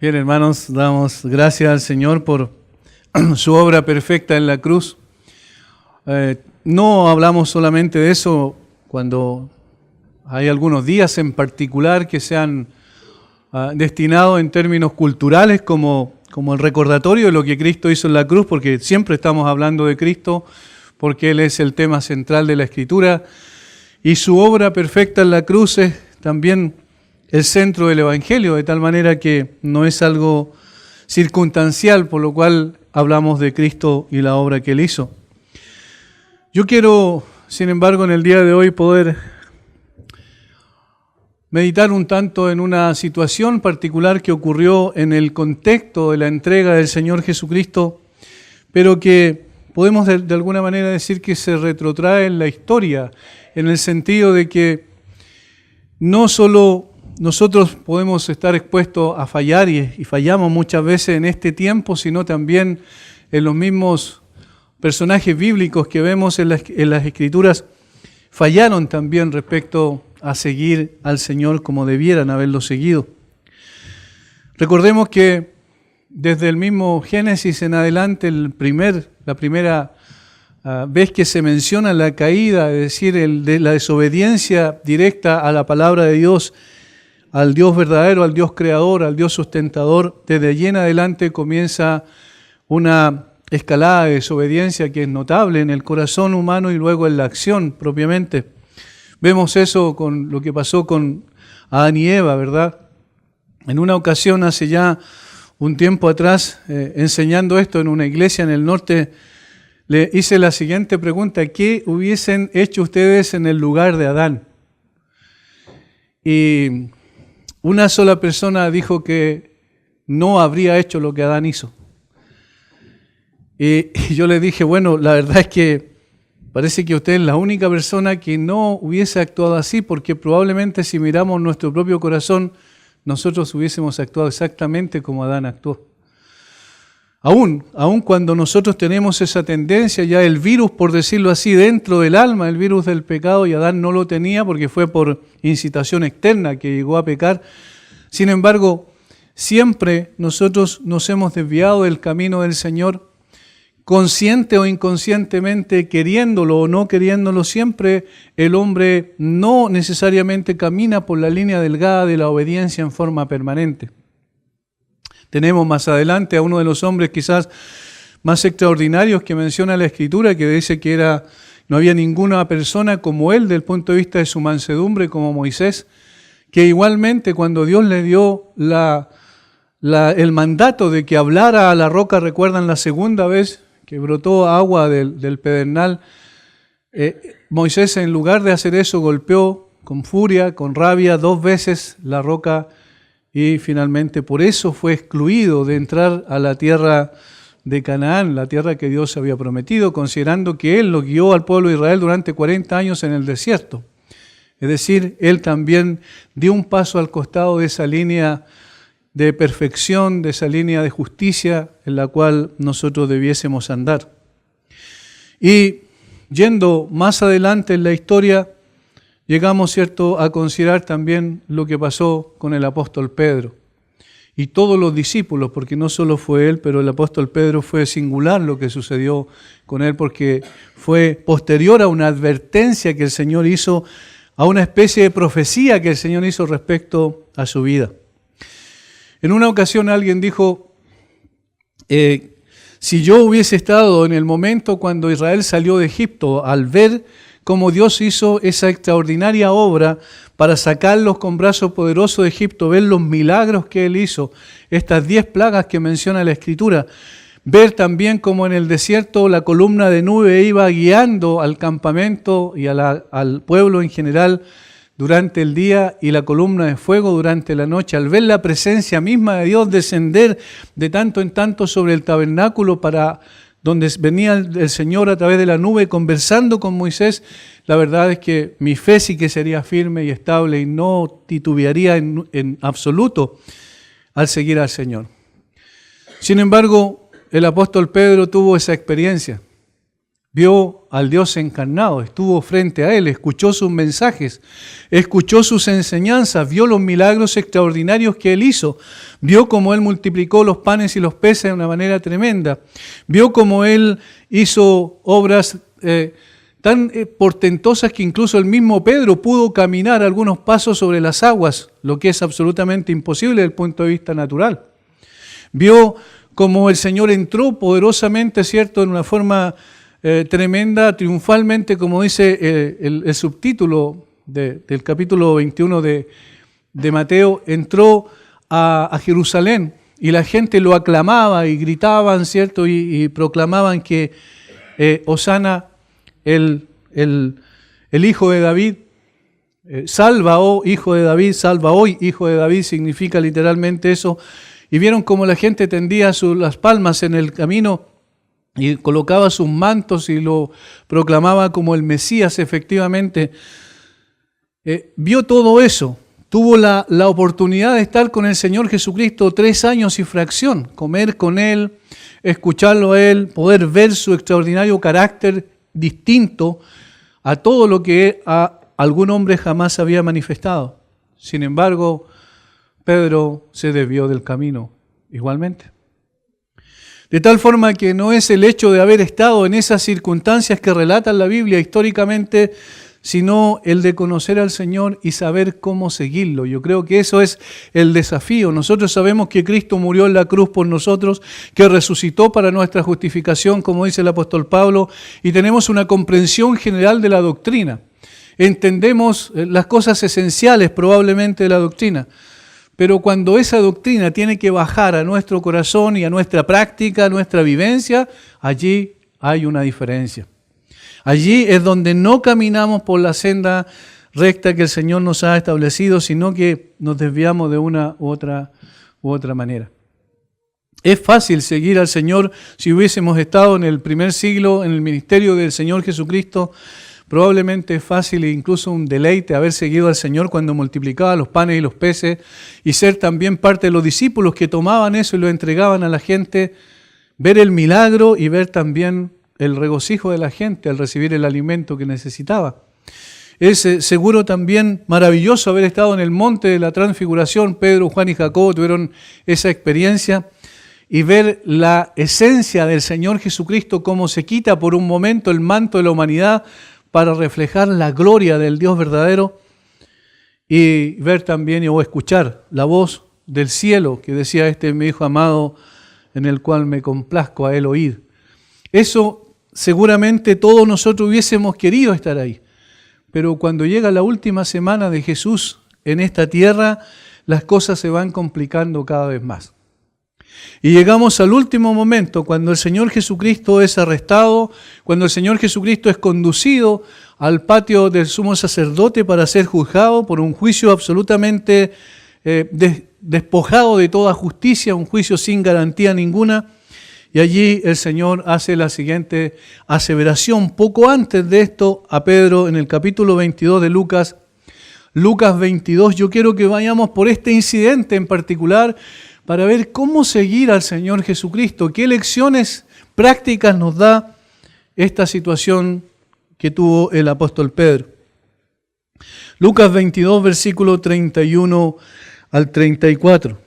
Bien, hermanos, damos gracias al Señor por su obra perfecta en la cruz. No hablamos solamente de eso cuando hay algunos días en particular que se han destinado en términos culturales como el recordatorio de lo que Cristo hizo en la cruz, porque siempre estamos hablando de Cristo, porque Él es el tema central de la Escritura, y su obra perfecta en la cruz es también el centro del Evangelio, de tal manera que no es algo circunstancial, por lo cual hablamos de Cristo y la obra que Él hizo. Yo quiero, sin embargo, en el día de hoy poder meditar un tanto en una situación particular que ocurrió en el contexto de la entrega del Señor Jesucristo, pero que podemos de alguna manera decir que se retrotrae en la historia, en el sentido de que no solo nosotros podemos estar expuestos a fallar y fallamos muchas veces en este tiempo, sino también en los mismos personajes bíblicos que vemos en las Escrituras fallaron también respecto a seguir al Señor como debieran haberlo seguido. Recordemos que desde el mismo Génesis en adelante, la primera vez que se menciona la caída, es decir, de la desobediencia directa a la palabra de Dios, al Dios verdadero, al Dios creador, al Dios sustentador, desde allí en adelante comienza una escalada de desobediencia que es notable en el corazón humano y luego en la acción propiamente. Vemos eso con lo que pasó con Adán y Eva, ¿verdad? En una ocasión, hace ya un tiempo atrás, enseñando esto en una iglesia en el norte, le hice la siguiente pregunta: ¿qué hubiesen hecho ustedes en el lugar de Adán? Y una sola persona dijo que no habría hecho lo que Adán hizo. Y yo le dije, bueno, la verdad es que parece que usted es la única persona que no hubiese actuado así, porque probablemente si miramos nuestro propio corazón, nosotros hubiésemos actuado exactamente como Adán actuó. Aún cuando nosotros tenemos esa tendencia, ya el virus, por decirlo así, dentro del alma, el virus del pecado, y Adán no lo tenía porque fue por incitación externa que llegó a pecar. Sin embargo, siempre nosotros nos hemos desviado del camino del Señor, consciente o inconscientemente, queriéndolo o no queriéndolo, siempre el hombre no necesariamente camina por la línea delgada de la obediencia en forma permanente. Tenemos más adelante a uno de los hombres quizás más extraordinarios que menciona la Escritura, que dice que no había ninguna persona como él, del punto de vista de su mansedumbre, como Moisés, que igualmente cuando Dios le dio el mandato de que hablara a la roca, recuerdan la segunda vez que brotó agua del pedernal, Moisés, en lugar de hacer eso, golpeó con furia, con rabia, 2 veces la roca, y finalmente por eso fue excluido de entrar a la tierra de Canaán, la tierra que Dios había prometido, considerando que Él lo guió al pueblo de Israel durante 40 años en el desierto. Es decir, Él también dio un paso al costado de esa línea de perfección, de esa línea de justicia en la cual nosotros debiésemos andar. Y yendo más adelante en la historia, llegamos, ¿cierto?, a considerar también lo que pasó con el apóstol Pedro y todos los discípulos, porque no solo fue él, pero el apóstol Pedro fue singular lo que sucedió con él, porque fue posterior a una advertencia que el Señor hizo, a una especie de profecía que el Señor hizo respecto a su vida. En una ocasión alguien dijo, si yo hubiese estado en el momento cuando Israel salió de Egipto, al ver cómo Dios hizo esa extraordinaria obra para sacarlos con brazo poderoso de Egipto, ver los milagros que Él hizo, estas 10 plagas que menciona la Escritura, ver también cómo en el desierto la columna de nube iba guiando al campamento y al pueblo en general durante el día y la columna de fuego durante la noche, al ver la presencia misma de Dios descender de tanto en tanto sobre el tabernáculo para donde venía el Señor a través de la nube conversando con Moisés, la verdad es que mi fe sí que sería firme y estable y no titubearía en absoluto al seguir al Señor. Sin embargo, el apóstol Pedro tuvo esa experiencia. Vio al Dios encarnado, estuvo frente a Él, escuchó sus mensajes, escuchó sus enseñanzas, vio los milagros extraordinarios que Él hizo, vio cómo Él multiplicó los panes y los peces de una manera tremenda, vio cómo Él hizo obras tan portentosas que incluso el mismo Pedro pudo caminar algunos pasos sobre las aguas, lo que es absolutamente imposible desde el punto de vista natural. Vio cómo el Señor entró poderosamente, ¿cierto?, en una forma tremenda, triunfalmente, como dice el subtítulo del capítulo 21 de Mateo, entró a Jerusalén y la gente lo aclamaba y gritaban, ¿cierto?, y proclamaban que Hosana, el hijo de David, salva, oh hijo de David, salva hoy, hijo de David, significa literalmente eso. Y vieron cómo la gente tendía las palmas en el camino y colocaba sus mantos y lo proclamaba como el Mesías, efectivamente. Vio todo eso, tuvo la oportunidad de estar con el Señor Jesucristo 3 años y fracción, comer con Él, escucharlo a Él, poder ver su extraordinario carácter distinto a todo lo que a algún hombre jamás había manifestado. Sin embargo, Pedro se desvió del camino igualmente. De tal forma que no es el hecho de haber estado en esas circunstancias que relata la Biblia históricamente, sino el de conocer al Señor y saber cómo seguirlo. Yo creo que eso es el desafío. Nosotros sabemos que Cristo murió en la cruz por nosotros, que resucitó para nuestra justificación, como dice el apóstol Pablo, y tenemos una comprensión general de la doctrina. Entendemos las cosas esenciales probablemente de la doctrina. Pero cuando esa doctrina tiene que bajar a nuestro corazón y a nuestra práctica, a nuestra vivencia, allí hay una diferencia. Allí es donde no caminamos por la senda recta que el Señor nos ha establecido, sino que nos desviamos de una u otra manera. Es fácil seguir al Señor si hubiésemos estado en el primer siglo, en el ministerio del Señor Jesucristo. Probablemente es fácil e incluso un deleite haber seguido al Señor cuando multiplicaba los panes y los peces y ser también parte de los discípulos que tomaban eso y lo entregaban a la gente, ver el milagro y ver también el regocijo de la gente al recibir el alimento que necesitaba. Es seguro también maravilloso haber estado en el monte de la transfiguración. Pedro, Juan y Jacobo tuvieron esa experiencia y ver la esencia del Señor Jesucristo, cómo se quita por un momento el manto de la humanidad para reflejar la gloria del Dios verdadero, y ver también o escuchar la voz del cielo que decía: este es mi Hijo amado en el cual me complazco a Él oír. Eso seguramente todos nosotros hubiésemos querido estar ahí, pero cuando llega la última semana de Jesús en esta tierra, las cosas se van complicando cada vez más. Y llegamos al último momento, cuando el Señor Jesucristo es arrestado, cuando el Señor Jesucristo es conducido al patio del sumo sacerdote para ser juzgado por un juicio absolutamente despojado de toda justicia, un juicio sin garantía ninguna. Y allí el Señor hace la siguiente aseveración. Poco antes de esto, a Pedro, en el capítulo 22 de Lucas 22, yo quiero que vayamos por este incidente en particular, para ver cómo seguir al Señor Jesucristo, qué lecciones prácticas nos da esta situación que tuvo el apóstol Pedro. Lucas 22, versículo 31 al 34.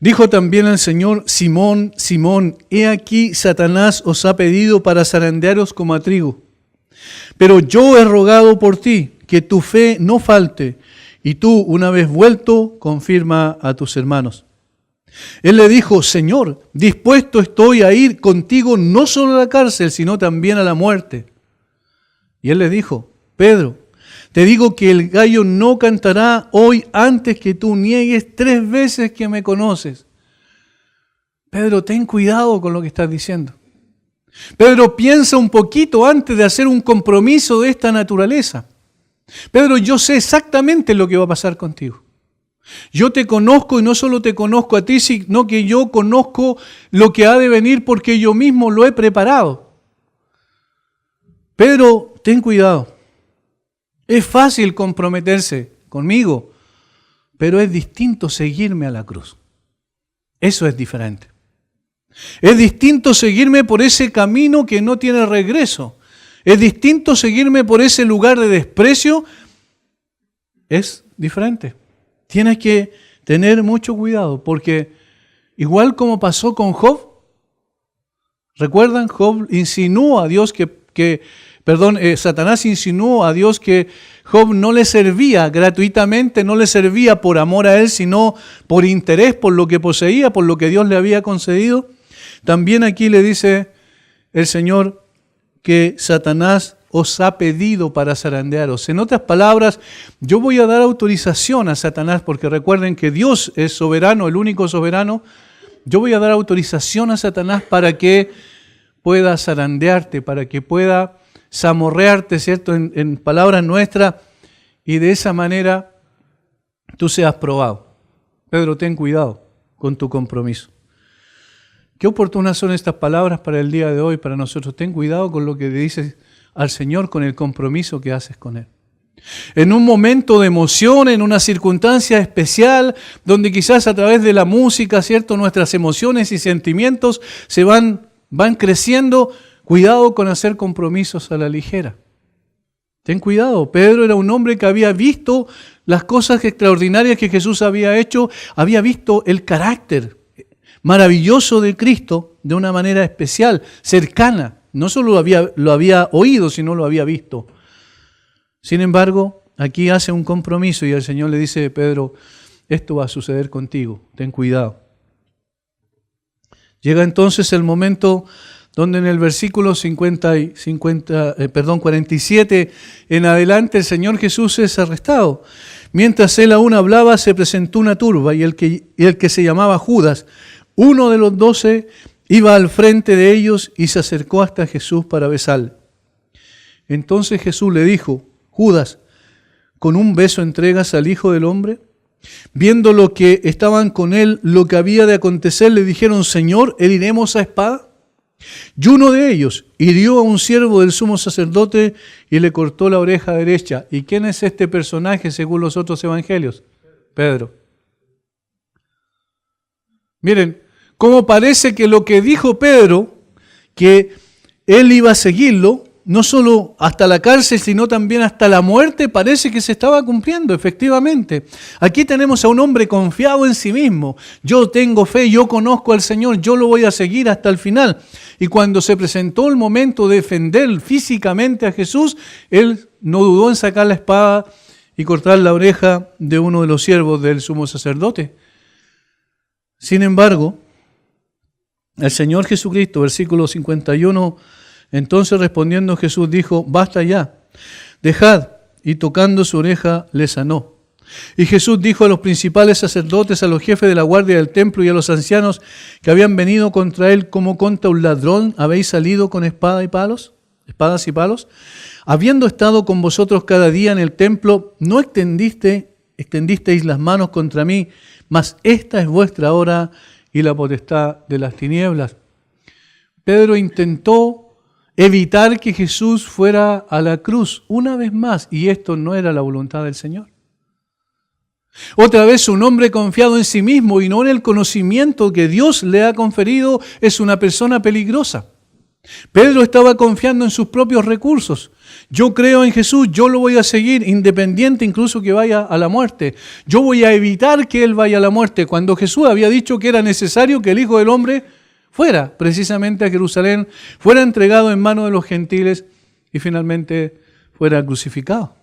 Dijo también el Señor: Simón, Simón, he aquí Satanás os ha pedido para zarandearos como a trigo. Pero yo he rogado por ti, que tu fe no falte, y tú, una vez vuelto, confirma a tus hermanos. Él le dijo: Señor, dispuesto estoy a ir contigo no solo a la cárcel, sino también a la muerte. Y él le dijo: Pedro, te digo que el gallo no cantará hoy antes que tú niegues 3 veces que me conoces. Pedro, ten cuidado con lo que estás diciendo. Pedro, piensa un poquito antes de hacer un compromiso de esta naturaleza. Pedro, yo sé exactamente lo que va a pasar contigo. Yo te conozco, y no solo te conozco a ti, sino que yo conozco lo que ha de venir porque yo mismo lo he preparado. Pedro, ten cuidado. Es fácil comprometerse conmigo, pero es distinto seguirme a la cruz. Eso es diferente. Es distinto seguirme por ese camino que no tiene regreso. Es distinto seguirme por ese lugar de desprecio. Es diferente. Tienes que tener mucho cuidado, porque igual como pasó con Job, ¿recuerdan? Job insinuó a Dios Satanás insinuó a Dios que Job no le servía gratuitamente, no le servía por amor a él, sino por interés, por lo que poseía, por lo que Dios le había concedido. También aquí le dice el Señor que Satanás os ha pedido para zarandearos. En otras palabras, yo voy a dar autorización a Satanás, porque recuerden que Dios es soberano, el único soberano. Yo voy a dar autorización a Satanás para que pueda zarandearte, para que pueda zamorrearte, ¿cierto? En palabras nuestras, y de esa manera tú seas probado. Pedro, ten cuidado con tu compromiso. Qué oportunas son estas palabras para el día de hoy, para nosotros. Ten cuidado con lo que le dices al Señor, con el compromiso que haces con Él. En un momento de emoción, en una circunstancia especial, donde quizás a través de la música, ¿cierto?, nuestras emociones y sentimientos se van creciendo. Cuidado con hacer compromisos a la ligera. Ten cuidado. Pedro era un hombre que había visto las cosas extraordinarias que Jesús había hecho, había visto el carácter maravilloso de Cristo de una manera especial, cercana. No solo lo había oído, sino lo había visto. Sin embargo, aquí hace un compromiso y el Señor le dice: Pedro, esto va a suceder contigo, ten cuidado. Llega entonces el momento donde en el versículo 47 en adelante el Señor Jesús es arrestado. Mientras él aún hablaba, se presentó una turba y el que se llamaba Judas, uno de los 12, iba al frente de ellos y se acercó hasta Jesús para besarle. Entonces Jesús le dijo: Judas, ¿con un beso entregas al Hijo del Hombre? Viendo lo que estaban con él, lo que había de acontecer, le dijeron: Señor, ¿heriremos a espada? Y uno de ellos hirió a un siervo del sumo sacerdote y le cortó la oreja derecha. ¿Y quién es este personaje según los otros evangelios? Pedro. Miren, como parece que lo que dijo Pedro, que él iba a seguirlo, no solo hasta la cárcel, sino también hasta la muerte, parece que se estaba cumpliendo, efectivamente. Aquí tenemos a un hombre confiado en sí mismo. Yo tengo fe, yo conozco al Señor, yo lo voy a seguir hasta el final. Y cuando se presentó el momento de defender físicamente a Jesús, él no dudó en sacar la espada y cortar la oreja de uno de los siervos del sumo sacerdote. Sin embargo, el Señor Jesucristo, versículo 51, entonces respondiendo Jesús dijo: basta ya, dejad, y tocando su oreja le sanó. Y Jesús dijo a los principales sacerdotes, a los jefes de la guardia del templo y a los ancianos que habían venido contra él: ¿cómo contra un ladrón habéis salido con espadas y palos? Habiendo estado con vosotros cada día en el templo, no extendisteis las manos contra mí, mas esta es vuestra hora y la potestad de las tinieblas. Pedro intentó evitar que Jesús fuera a la cruz una vez más, y esto no era la voluntad del Señor. Otra vez, un hombre confiado en sí mismo y no en el conocimiento que Dios le ha conferido es una persona peligrosa. Pedro estaba confiando en sus propios recursos. Yo creo en Jesús, yo lo voy a seguir, independiente incluso que vaya a la muerte. Yo voy a evitar que él vaya a la muerte, cuando Jesús había dicho que era necesario que el Hijo del Hombre fuera precisamente a Jerusalén, fuera entregado en manos de los gentiles y finalmente fuera crucificado.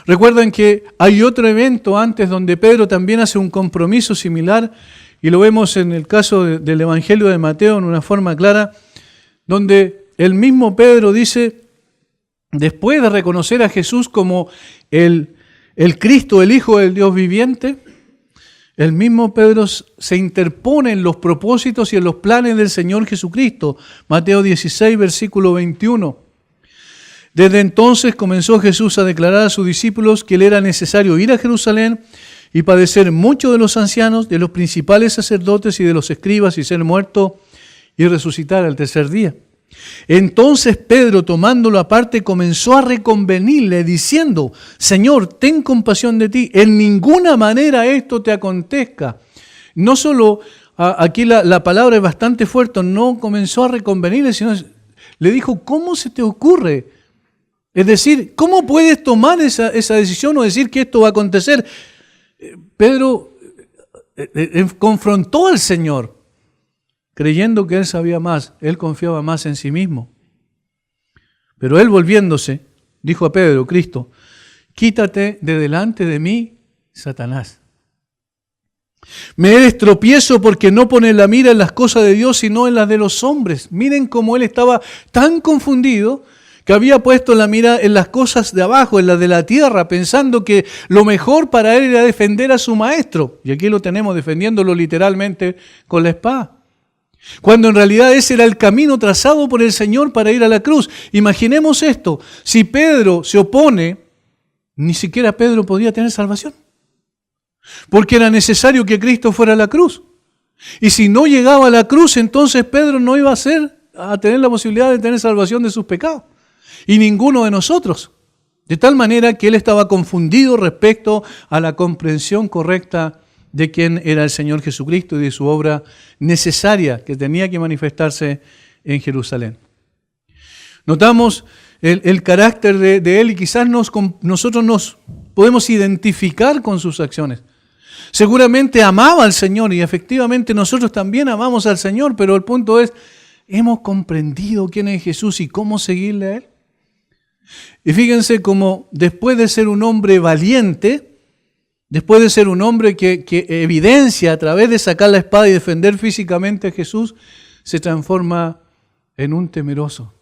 Recuerden que hay otro evento antes donde Pedro también hace un compromiso similar, y lo vemos en el caso del Evangelio de Mateo en una forma clara, donde el mismo Pedro dice, después de reconocer a Jesús como el Cristo, el Hijo del Dios viviente, el mismo Pedro se interpone en los propósitos y en los planes del Señor Jesucristo. Mateo 16, versículo 21. Desde entonces comenzó Jesús a declarar a sus discípulos que le era necesario ir a Jerusalén y padecer mucho de los ancianos, de los principales sacerdotes y de los escribas, y ser muerto y resucitar al tercer día. Entonces Pedro, tomándolo aparte, comenzó a reconvenirle diciendo: Señor, ten compasión de ti, en ninguna manera esto te acontezca. No solo aquí la palabra es bastante fuerte, no comenzó a reconvenirle, sino le dijo, ¿cómo se te ocurre? Es decir, ¿cómo puedes tomar esa decisión o decir que esto va a acontecer? Pedro confrontó al Señor, creyendo que él sabía más, él confiaba más en sí mismo. Pero él volviéndose, dijo a Pedro, Cristo, quítate de delante de mí, Satanás. Me eres tropiezo porque no pones la mira en las cosas de Dios, sino en las de los hombres. Miren cómo él estaba tan confundido que había puesto la mira en las cosas de abajo, en las de la tierra, pensando que lo mejor para él era defender a su maestro. Y aquí lo tenemos defendiéndolo literalmente con la espada. Cuando en realidad ese era el camino trazado por el Señor para ir a la cruz. Imaginemos esto, si Pedro se opone, ni siquiera Pedro podía tener salvación. Porque era necesario que Cristo fuera a la cruz. Y si no llegaba a la cruz, entonces Pedro no iba a tener la posibilidad de tener salvación de sus pecados. Y ninguno de nosotros. De tal manera que él estaba confundido respecto a la comprensión correcta de quién era el Señor Jesucristo y de su obra necesaria que tenía que manifestarse en Jerusalén. Notamos el carácter de él y quizás nosotros nos podemos identificar con sus acciones. Seguramente amaba al Señor y efectivamente nosotros también amamos al Señor, pero el punto es, ¿hemos comprendido quién es Jesús y cómo seguirle a Él? Y fíjense cómo después de ser un hombre valiente, después de ser un hombre que evidencia a través de sacar la espada y defender físicamente a Jesús, se transforma en un temeroso.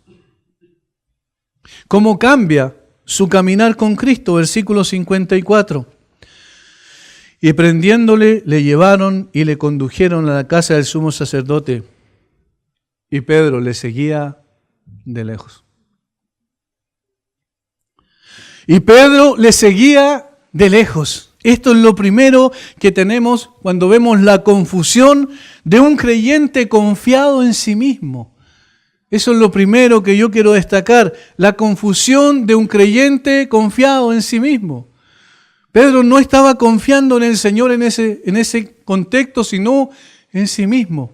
¿Cómo cambia su caminar con Cristo? Versículo 54. Y prendiéndole, le llevaron y le condujeron a la casa del sumo sacerdote. Y Pedro le seguía de lejos. Y Pedro le seguía de lejos. Esto es lo primero que tenemos cuando vemos la confusión de un creyente confiado en sí mismo. Eso es lo primero que yo quiero destacar, la confusión de un creyente confiado en sí mismo. Pedro no estaba confiando en el Señor en ese contexto, sino en sí mismo.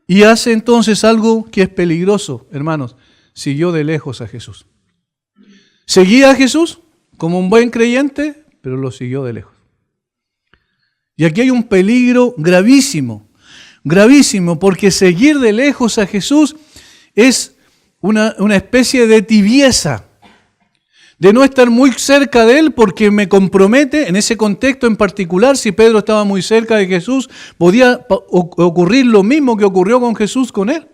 Y hace entonces algo que es peligroso, hermanos. Siguió de lejos a Jesús. Seguía a Jesús como un buen creyente, pero lo siguió de lejos. Y aquí hay un peligro gravísimo, porque seguir de lejos a Jesús es una especie de tibieza, de no estar muy cerca de Él porque me compromete, en ese contexto en particular, si Pedro estaba muy cerca de Jesús, podía ocurrir lo mismo que ocurrió con Jesús con Él.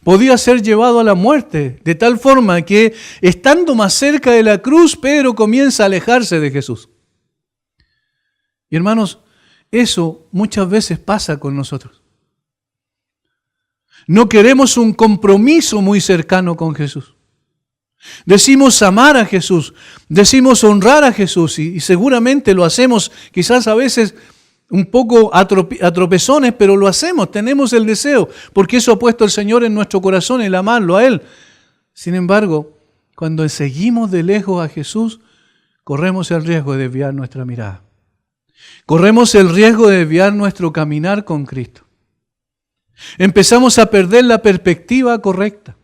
Podía ser llevado a la muerte, de tal forma que, estando más cerca de la cruz, Pedro comienza a alejarse de Jesús. Y hermanos, eso muchas veces pasa con nosotros. No queremos un compromiso muy cercano con Jesús. Decimos amar a Jesús, decimos honrar a Jesús y seguramente lo hacemos, quizás a veces un poco a tropezones, pero lo hacemos, tenemos el deseo, porque eso ha puesto el Señor en nuestro corazón, el amarlo a Él. Sin embargo, cuando seguimos de lejos a Jesús, corremos el riesgo de desviar nuestra mirada. Corremos el riesgo de desviar nuestro caminar con Cristo. Empezamos a perder la perspectiva correcta.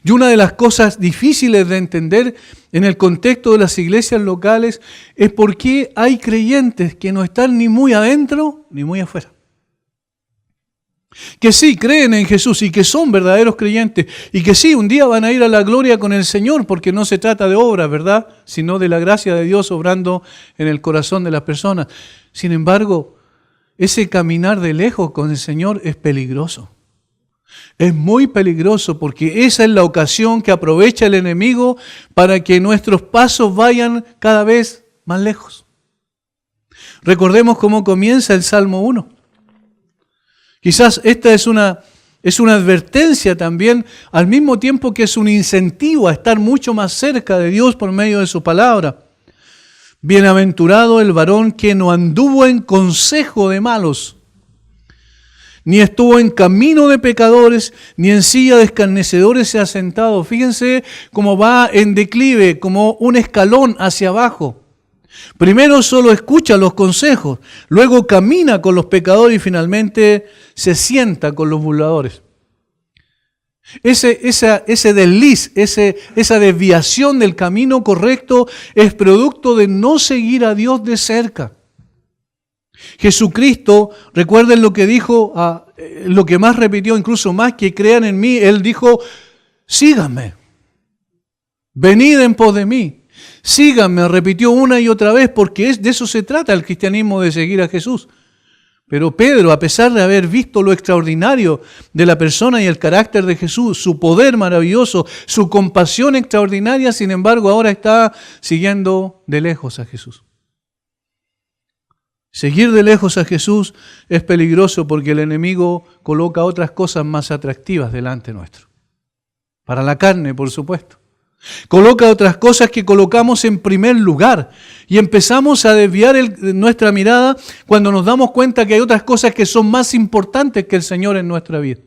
Y una de las cosas difíciles de entender en el contexto de las iglesias locales es por qué hay creyentes que no están ni muy adentro ni muy afuera. Que sí creen en Jesús y que son verdaderos creyentes y que sí un día van a ir a la gloria con el Señor, porque no se trata de obras, ¿verdad? Sino de la gracia de Dios obrando en el corazón de las personas. Sin embargo, ese caminar de lejos con el Señor es peligroso. Es muy peligroso porque esa es la ocasión que aprovecha el enemigo para que nuestros pasos vayan cada vez más lejos. Recordemos cómo comienza el Salmo 1. Quizás esta es una advertencia también, al mismo tiempo que es un incentivo a estar mucho más cerca de Dios por medio de su palabra. Bienaventurado el varón que no anduvo en consejo de malos, ni estuvo en camino de pecadores, ni en silla de escarnecedores se ha sentado. Fíjense cómo va en declive, como un escalón hacia abajo. Primero solo escucha los consejos, luego camina con los pecadores y finalmente se sienta con los burladores. Ese desliz, esa desviación del camino correcto es producto de no seguir a Dios de cerca. Jesucristo, recuerden lo que dijo, lo que más repitió, incluso más que crean en mí, Él dijo, síganme, venid en pos de mí. Síganme, repitió una y otra vez, porque de eso se trata el cristianismo, de seguir a Jesús. Pero Pedro, a pesar de haber visto lo extraordinario de la persona y el carácter de Jesús, su poder maravilloso, su compasión extraordinaria, sin embargo, ahora está siguiendo de lejos a Jesús. Seguir de lejos a Jesús es peligroso porque el enemigo coloca otras cosas más atractivas delante nuestro. Para la carne, por supuesto. Coloca otras cosas que colocamos en primer lugar y empezamos a desviar nuestra mirada cuando nos damos cuenta que hay otras cosas que son más importantes que el Señor en nuestra vida.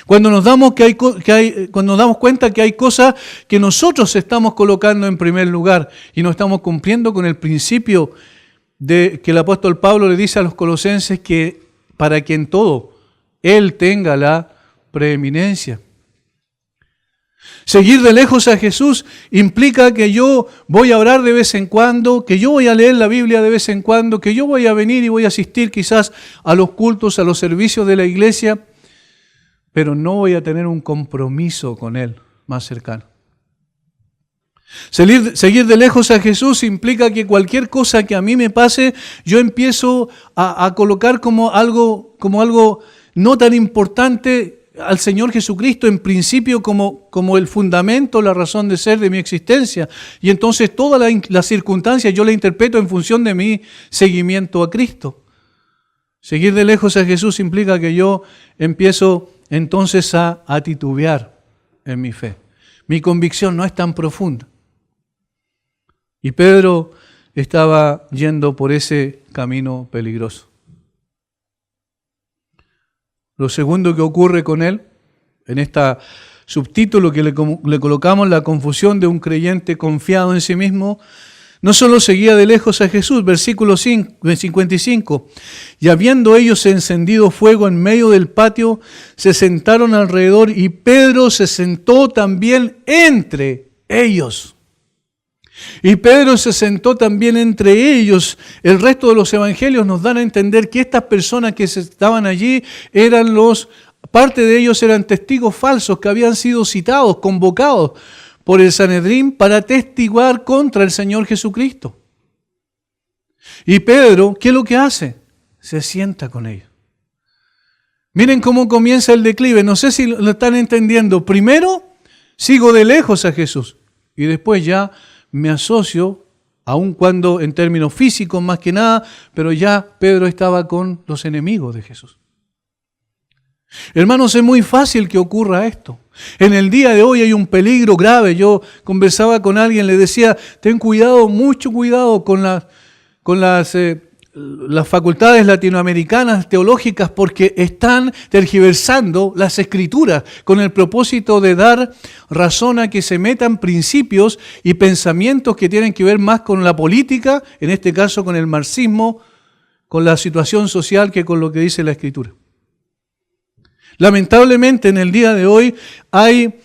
Cuando nos damos cuenta que hay cosas que nosotros estamos colocando en primer lugar y no estamos cumpliendo con el principio que el apóstol Pablo le dice a los colosenses, que para que en todo Él tenga la preeminencia. Seguir de lejos a Jesús implica que yo voy a orar de vez en cuando, que yo voy a leer la Biblia de vez en cuando, que yo voy a venir y voy a asistir quizás a los cultos, a los servicios de la iglesia, pero no voy a tener un compromiso con Él más cercano. Seguir de lejos a Jesús implica que cualquier cosa que a mí me pase, yo empiezo a colocar como algo no tan importante al Señor Jesucristo en principio como el fundamento, la razón de ser de mi existencia. Y entonces todas las circunstancias yo las interpreto en función de mi seguimiento a Cristo. Seguir de lejos a Jesús implica que yo empiezo entonces a titubear en mi fe. Mi convicción no es tan profunda. Y Pedro estaba yendo por ese camino peligroso. Lo segundo que ocurre con él, en este subtítulo que le colocamos, la confusión de un creyente confiado en sí mismo, no solo seguía de lejos a Jesús, versículo 55, y habiendo ellos encendido fuego en medio del patio, se sentaron alrededor y Pedro se sentó también entre ellos. Y Pedro se sentó también entre ellos. El resto de los evangelios nos dan a entender que estas personas que estaban allí parte de ellos eran testigos falsos que habían sido citados, convocados por el Sanedrín para testiguar contra el Señor Jesucristo. Y Pedro, ¿qué es lo que hace? Se sienta con ellos. Miren cómo comienza el declive. No sé si lo están entendiendo. Primero, sigo de lejos a Jesús. Y después ya me asocio, aun cuando en términos físicos más que nada, pero ya Pedro estaba con los enemigos de Jesús. Hermanos, es muy fácil que ocurra esto. En el día de hoy hay un peligro grave. Yo conversaba con alguien, le decía, ten cuidado, mucho cuidado con las facultades latinoamericanas teológicas, porque están tergiversando las escrituras con el propósito de dar razón a que se metan principios y pensamientos que tienen que ver más con la política, en este caso con el marxismo, con la situación social, que con lo que dice la escritura. Lamentablemente en el día de hoy hay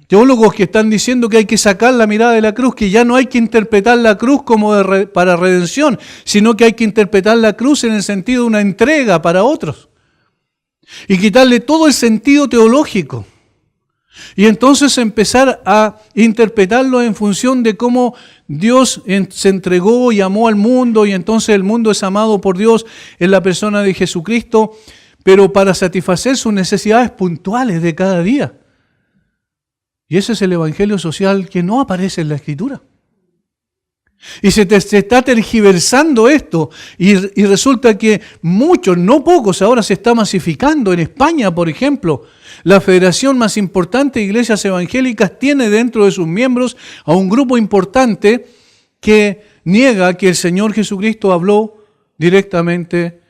teólogos que están diciendo que hay que sacar la mirada de la cruz, que ya no hay que interpretar la cruz como para redención, sino que hay que interpretar la cruz en el sentido de una entrega para otros. Y quitarle todo el sentido teológico. Y entonces empezar a interpretarlo en función de cómo Dios se entregó y amó al mundo, y entonces el mundo es amado por Dios en la persona de Jesucristo, pero para satisfacer sus necesidades puntuales de cada día. Y ese es el evangelio social que no aparece en la Escritura. Y se está tergiversando esto, y resulta que muchos, no pocos, ahora se está masificando. En España, por ejemplo, la federación más importante de iglesias evangélicas tiene dentro de sus miembros a un grupo importante que niega que el Señor Jesucristo habló directamente,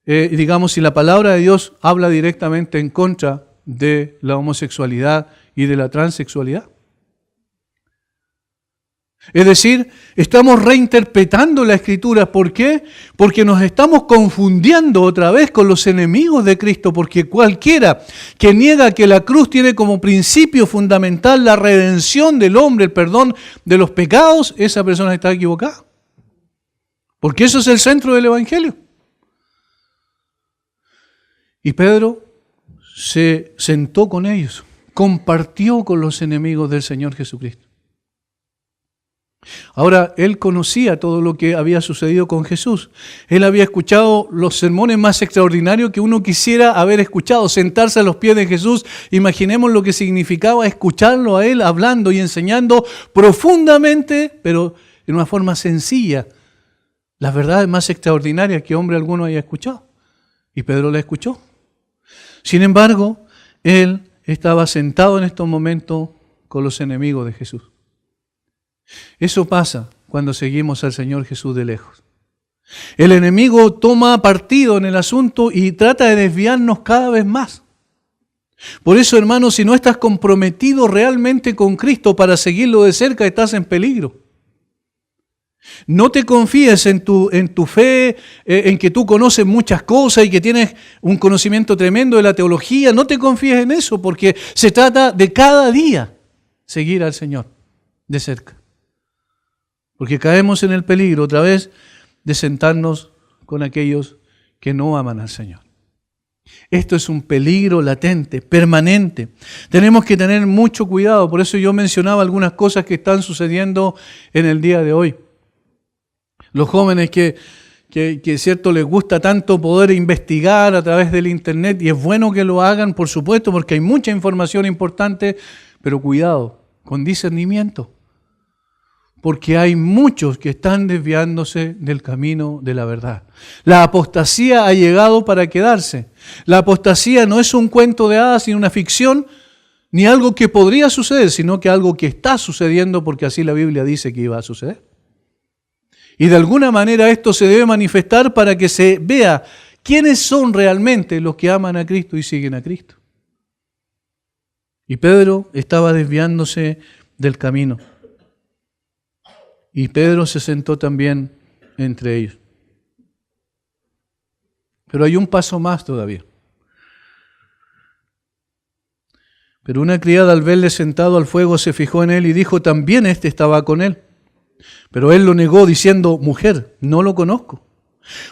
si la palabra de Dios habla directamente en contra de la homosexualidad y de la transexualidad. Es decir, estamos reinterpretando la Escritura. ¿Por qué? Porque nos estamos confundiendo otra vez con los enemigos de Cristo, porque cualquiera que niega que la cruz tiene como principio fundamental la redención del hombre, el perdón de los pecados, esa persona está equivocada. Porque eso es el centro del Evangelio. Y Pedro se sentó con ellos, compartió con los enemigos del Señor Jesucristo. Ahora, él conocía todo lo que había sucedido con Jesús. Él había escuchado los sermones más extraordinarios que uno quisiera haber escuchado, sentarse a los pies de Jesús. Imaginemos lo que significaba escucharlo a él hablando y enseñando profundamente, pero en una forma sencilla, las verdades más extraordinarias que hombre alguno haya escuchado. Y Pedro la escuchó. Sin embargo, él estaba sentado en estos momentos con los enemigos de Jesús. Eso pasa cuando seguimos al Señor Jesús de lejos. El enemigo toma partido en el asunto y trata de desviarnos cada vez más. Por eso, hermanos, si no estás comprometido realmente con Cristo para seguirlo de cerca, estás en peligro. No te confíes en tu fe, en que tú conoces muchas cosas y que tienes un conocimiento tremendo de la teología. No te confíes en eso, porque se trata de cada día seguir al Señor de cerca. Porque caemos en el peligro otra vez de sentarnos con aquellos que no aman al Señor. Esto es un peligro latente, permanente. Tenemos que tener mucho cuidado. Por eso yo mencionaba algunas cosas que están sucediendo en el día de hoy. Los jóvenes que cierto les gusta tanto poder investigar a través del internet, y es bueno que lo hagan, por supuesto, porque hay mucha información importante, pero cuidado, con discernimiento. Porque hay muchos que están desviándose del camino de la verdad. La apostasía ha llegado para quedarse. La apostasía no es un cuento de hadas, ni una ficción, ni algo que podría suceder, sino que algo que está sucediendo porque así la Biblia dice que iba a suceder. Y de alguna manera esto se debe manifestar para que se vea quiénes son realmente los que aman a Cristo y siguen a Cristo. Y Pedro estaba desviándose del camino. Y Pedro se sentó también entre ellos. Pero hay un paso más todavía. Pero una criada al verle sentado al fuego se fijó en él y dijo, también éste estaba con él. Pero él lo negó diciendo, mujer, no lo conozco.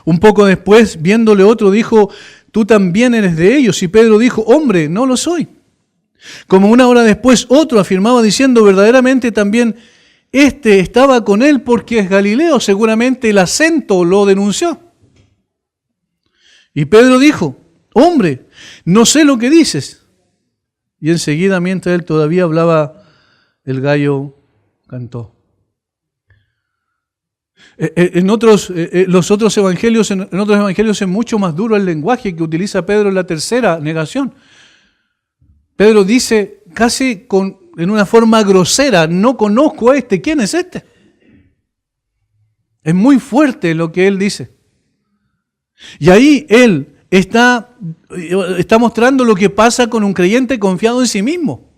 Un poco después, viéndole otro, dijo, tú también eres de ellos. Y Pedro dijo, hombre, no lo soy. Como una hora después, otro afirmaba diciendo, verdaderamente también este estaba con él porque es Galileo, seguramente el acento lo denunció. Y Pedro dijo, hombre, no sé lo que dices. Y enseguida, mientras él todavía hablaba, el gallo cantó. En otros evangelios es mucho más duro el lenguaje que utiliza Pedro en la tercera negación. Pedro dice casi en una forma grosera, no conozco a este, ¿quién es este? Es muy fuerte lo que él dice. Y ahí él está mostrando lo que pasa con un creyente confiado en sí mismo,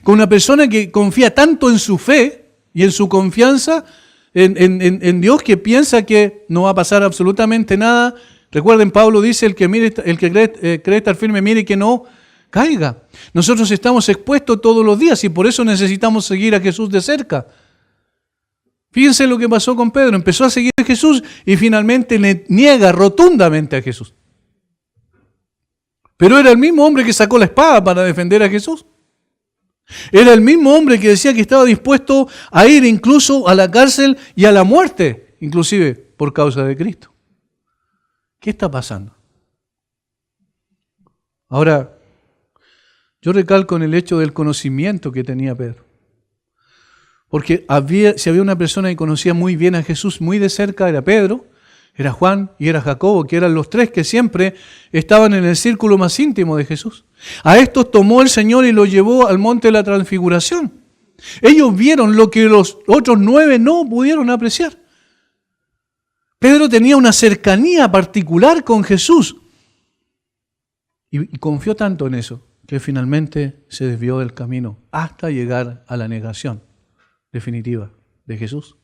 con una persona que confía tanto en su fe y en su confianza en Dios que piensa que no va a pasar absolutamente nada. Recuerden, Pablo dice, el que cree estar firme, mire que no caiga. Nosotros estamos expuestos todos los días y por eso necesitamos seguir a Jesús de cerca. Fíjense lo que pasó con Pedro. Empezó a seguir a Jesús y finalmente le niega rotundamente a Jesús. Pero era el mismo hombre que sacó la espada para defender a Jesús. Era el mismo hombre que decía que estaba dispuesto a ir incluso a la cárcel y a la muerte, inclusive por causa de Cristo. ¿Qué está pasando? Ahora, yo recalco en el hecho del conocimiento que tenía Pedro. Porque si había una persona que conocía muy bien a Jesús, muy de cerca, era Pedro, era Juan y era Jacobo, que eran los tres que siempre estaban en el círculo más íntimo de Jesús. A estos tomó el Señor y los llevó al monte de la transfiguración. Ellos vieron lo que los otros 9 no pudieron apreciar. Pedro tenía una cercanía particular con Jesús y confió tanto en eso que finalmente se desvió del camino hasta llegar a la negación definitiva de Jesús.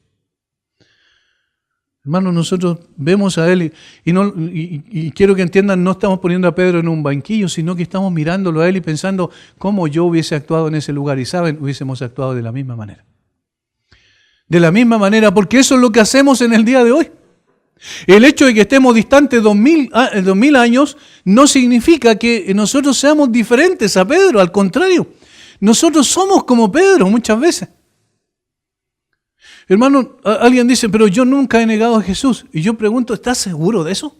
Hermanos, nosotros vemos a Él y quiero que entiendan, no estamos poniendo a Pedro en un banquillo, sino que estamos mirándolo a Él y pensando cómo yo hubiese actuado en ese lugar. Y saben, hubiésemos actuado de la misma manera. De la misma manera, porque eso es lo que hacemos en el día de hoy. El hecho de que estemos distantes 2000 años no significa que nosotros seamos diferentes a Pedro, al contrario. Nosotros somos como Pedro muchas veces. Hermano, alguien dice, pero yo nunca he negado a Jesús. Y yo pregunto, ¿estás seguro de eso?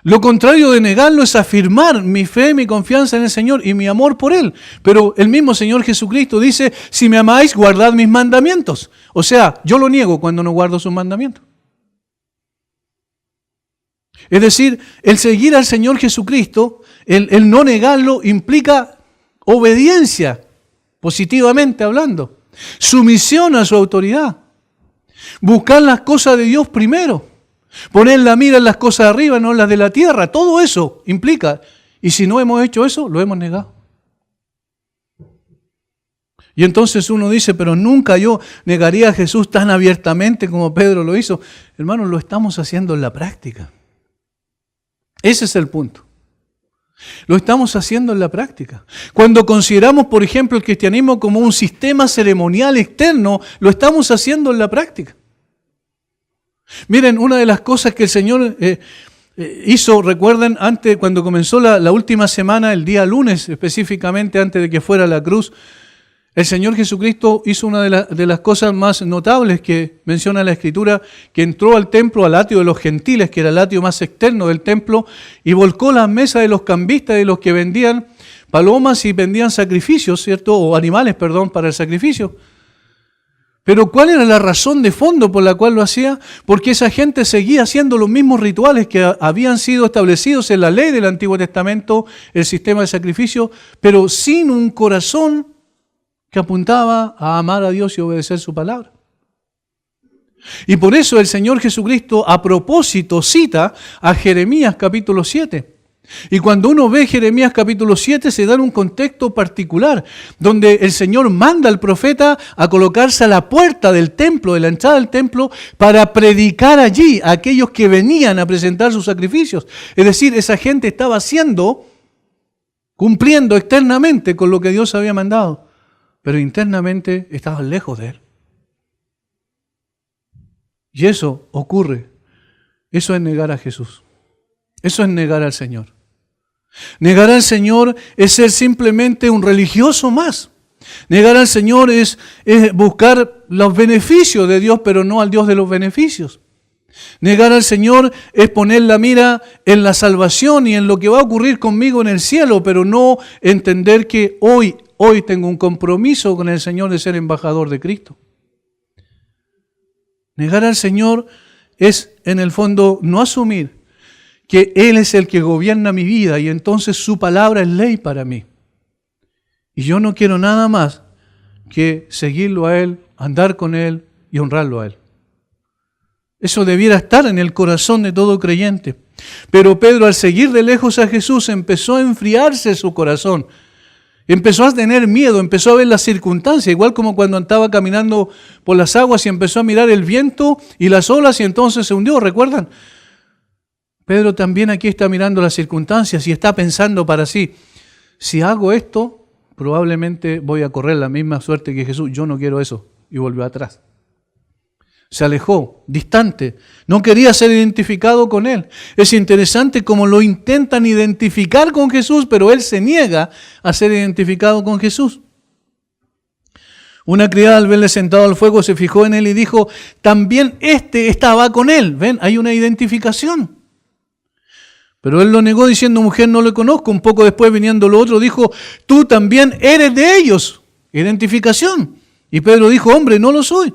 Lo contrario de negarlo es afirmar mi fe, mi confianza en el Señor y mi amor por Él. Pero el mismo Señor Jesucristo dice, si me amáis, guardad mis mandamientos. O sea, yo lo niego cuando no guardo sus mandamientos. Es decir, el seguir al Señor Jesucristo, el no negarlo, implica obediencia, positivamente hablando. Sumisión a su autoridad. Buscar las cosas de Dios primero. Poner la mira en las cosas de arriba, no en las de la tierra. Todo eso implica. Y si no hemos hecho eso, lo hemos negado. Y entonces uno dice, pero nunca yo negaría a Jesús tan abiertamente como Pedro lo hizo. Hermanos, lo estamos haciendo en la práctica. Ese es el punto. Lo estamos haciendo en la práctica. Cuando consideramos, por ejemplo, el cristianismo como un sistema ceremonial externo, lo estamos haciendo en la práctica. Miren, una de las cosas que el Señor hizo, recuerden, antes, cuando comenzó la última semana, el día lunes específicamente, antes de que fuera la cruz, el Señor Jesucristo hizo una de las cosas más notables que menciona la Escritura, que entró al templo, al atrio de los gentiles, que era el atrio más externo del templo, y volcó las mesas de los cambistas, de los que vendían palomas y vendían sacrificios, ¿cierto? O animales, perdón, para el sacrificio. Pero ¿cuál era la razón de fondo por la cual lo hacía? Porque esa gente seguía haciendo los mismos rituales que habían sido establecidos en la ley del Antiguo Testamento, el sistema de sacrificio, pero sin un corazón que apuntaba a amar a Dios y obedecer su palabra. Y por eso el Señor Jesucristo a propósito cita a Jeremías capítulo 7. Y cuando uno ve Jeremías capítulo 7 se da en un contexto particular, donde el Señor manda al profeta a colocarse a la puerta del templo, de la entrada del templo, para predicar allí a aquellos que venían a presentar sus sacrificios. Es decir, esa gente estaba cumpliendo externamente con lo que Dios había mandado, pero internamente estaban lejos de Él. Y eso ocurre. Eso es negar a Jesús. Eso es negar al Señor. Negar al Señor es ser simplemente un religioso más. Negar al Señor es buscar los beneficios de Dios, pero no al Dios de los beneficios. Negar al Señor es poner la mira en la salvación y en lo que va a ocurrir conmigo en el cielo, pero no entender que hoy tengo un compromiso con el Señor de ser embajador de Cristo. Negar al Señor es, en el fondo, no asumir que Él es el que gobierna mi vida y entonces su palabra es ley para mí. Y yo no quiero nada más que seguirlo a Él, andar con Él y honrarlo a Él. Eso debiera estar en el corazón de todo creyente. Pero Pedro, al seguir de lejos a Jesús, empezó a enfriarse su corazón. Empezó a tener miedo, empezó a ver las circunstancias, igual como cuando andaba caminando por las aguas y empezó a mirar el viento y las olas y entonces se hundió, ¿recuerdan? Pedro también aquí está mirando las circunstancias y está pensando para sí, si hago esto, probablemente voy a correr la misma suerte que Jesús. Yo no quiero eso. Y volvió atrás. Se alejó, distante. No quería ser identificado con Él. Es interesante cómo lo intentan identificar con Jesús, pero Él se niega a ser identificado con Jesús. Una criada al verle sentado al fuego se fijó en Él y dijo, también estaba con Él. ¿Ven? Hay una identificación. Pero Él lo negó diciendo, mujer, no lo conozco. Un poco después, viniendo lo otro, dijo, tú también eres de ellos. Identificación. Y Pedro dijo, hombre, no lo soy.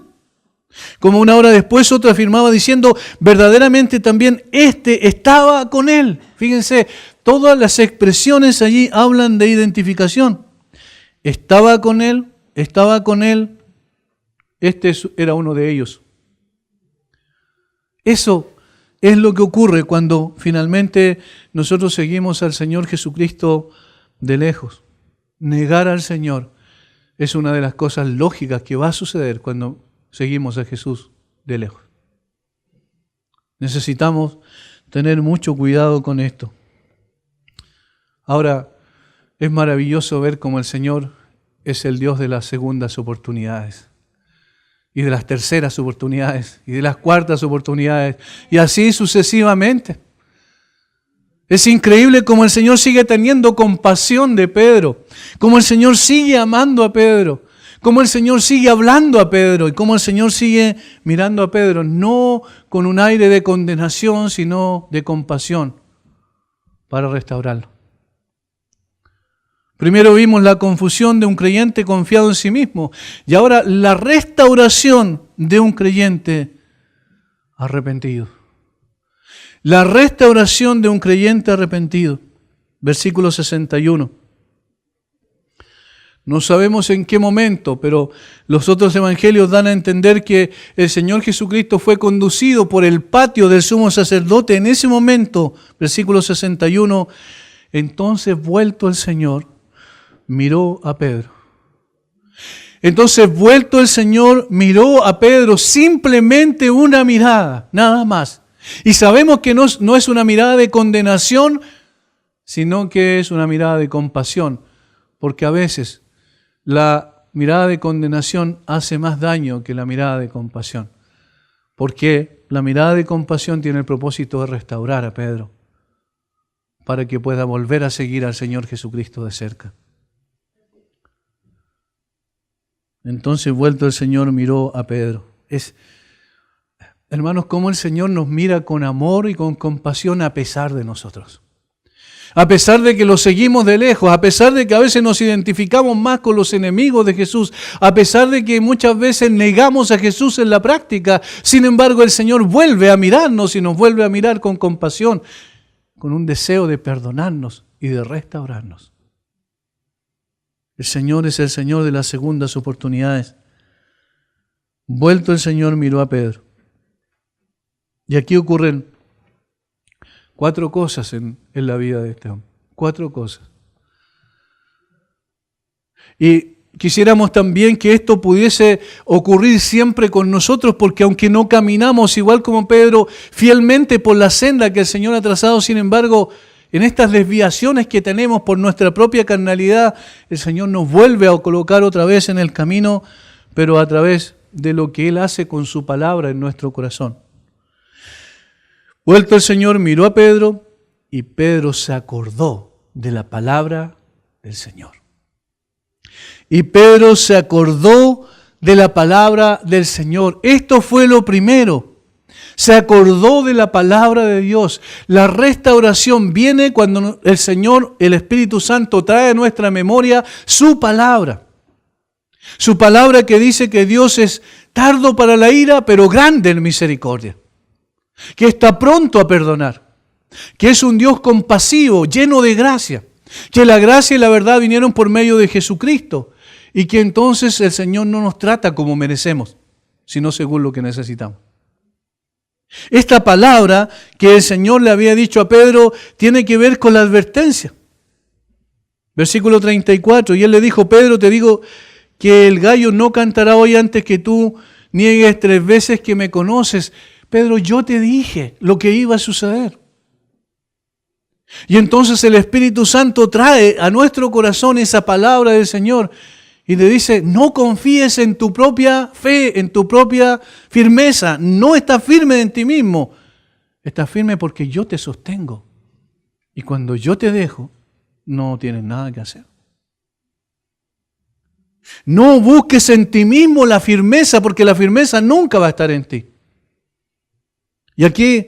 Como una hora después, otro afirmaba diciendo, verdaderamente también estaba con Él. Fíjense, todas las expresiones allí hablan de identificación. Estaba con Él, era uno de ellos. Eso es lo que ocurre cuando finalmente nosotros seguimos al Señor Jesucristo de lejos. Negar al Señor es una de las cosas lógicas que va a suceder cuando seguimos a Jesús de lejos. Necesitamos tener mucho cuidado con esto. Ahora, es maravilloso ver cómo el Señor es el Dios de las segundas oportunidades, y de las terceras oportunidades, y de las cuartas oportunidades, y así sucesivamente. Es increíble cómo el Señor sigue teniendo compasión de Pedro, cómo el Señor sigue amando a Pedro, cómo el Señor sigue hablando a Pedro, y cómo el Señor sigue mirando a Pedro, no con un aire de condenación, sino de compasión, para restaurarlo. Primero vimos la confusión de un creyente confiado en sí mismo, y ahora la restauración de un creyente arrepentido. La restauración de un creyente arrepentido. Versículo 61. No sabemos en qué momento, pero los otros evangelios dan a entender que el Señor Jesucristo fue conducido por el patio del sumo sacerdote. En ese momento, versículo 61, entonces vuelto el Señor, miró a Pedro. Entonces, vuelto el Señor, miró a Pedro, simplemente una mirada, nada más. Y sabemos que no es una mirada de condenación, sino que es una mirada de compasión, porque a veces la mirada de condenación hace más daño que la mirada de compasión, porque la mirada de compasión tiene el propósito de restaurar a Pedro, para que pueda volver a seguir al Señor Jesucristo de cerca. Entonces, vuelto el Señor, miró a Pedro. Hermanos, cómo el Señor nos mira con amor y con compasión a pesar de nosotros. A pesar de que lo seguimos de lejos, a pesar de que a veces nos identificamos más con los enemigos de Jesús, a pesar de que muchas veces negamos a Jesús en la práctica, sin embargo el Señor vuelve a mirarnos y nos vuelve a mirar con compasión, con un deseo de perdonarnos y de restaurarnos. El Señor es el Señor de las segundas oportunidades. Vuelto el Señor, miró a Pedro. Y aquí ocurren 4 cosas en la vida de este hombre. 4 cosas. Y quisiéramos también que esto pudiese ocurrir siempre con nosotros, porque aunque no caminamos igual como Pedro fielmente por la senda que el Señor ha trazado, sin embargo, en estas desviaciones que tenemos por nuestra propia carnalidad, el Señor nos vuelve a colocar otra vez en el camino, pero a través de lo que Él hace con su palabra en nuestro corazón. Vuelto el Señor, miró a Pedro, y Pedro se acordó de la palabra del Señor. Y Pedro se acordó de la palabra del Señor. Esto fue lo primero. Se acordó de la palabra de Dios. La restauración viene cuando el Señor, el Espíritu Santo, trae a nuestra memoria su palabra. Su palabra que dice que Dios es tardo para la ira, pero grande en misericordia. Que está pronto a perdonar. Que es un Dios compasivo, lleno de gracia. Que la gracia y la verdad vinieron por medio de Jesucristo. Y que entonces el Señor no nos trata como merecemos, sino según lo que necesitamos. Esta palabra que el Señor le había dicho a Pedro tiene que ver con la advertencia. Versículo 34, y Él le dijo: Pedro, te digo que el gallo no cantará hoy antes que tú niegues 3 veces que me conoces. Pedro, yo te dije lo que iba a suceder. Y entonces el Espíritu Santo trae a nuestro corazón esa palabra del Señor y le dice: no confíes en tu propia fe, en tu propia firmeza. No estás firme en ti mismo. Estás firme porque yo te sostengo. Y cuando yo te dejo, no tienes nada que hacer. No busques en ti mismo la firmeza, porque la firmeza nunca va a estar en ti. Y aquí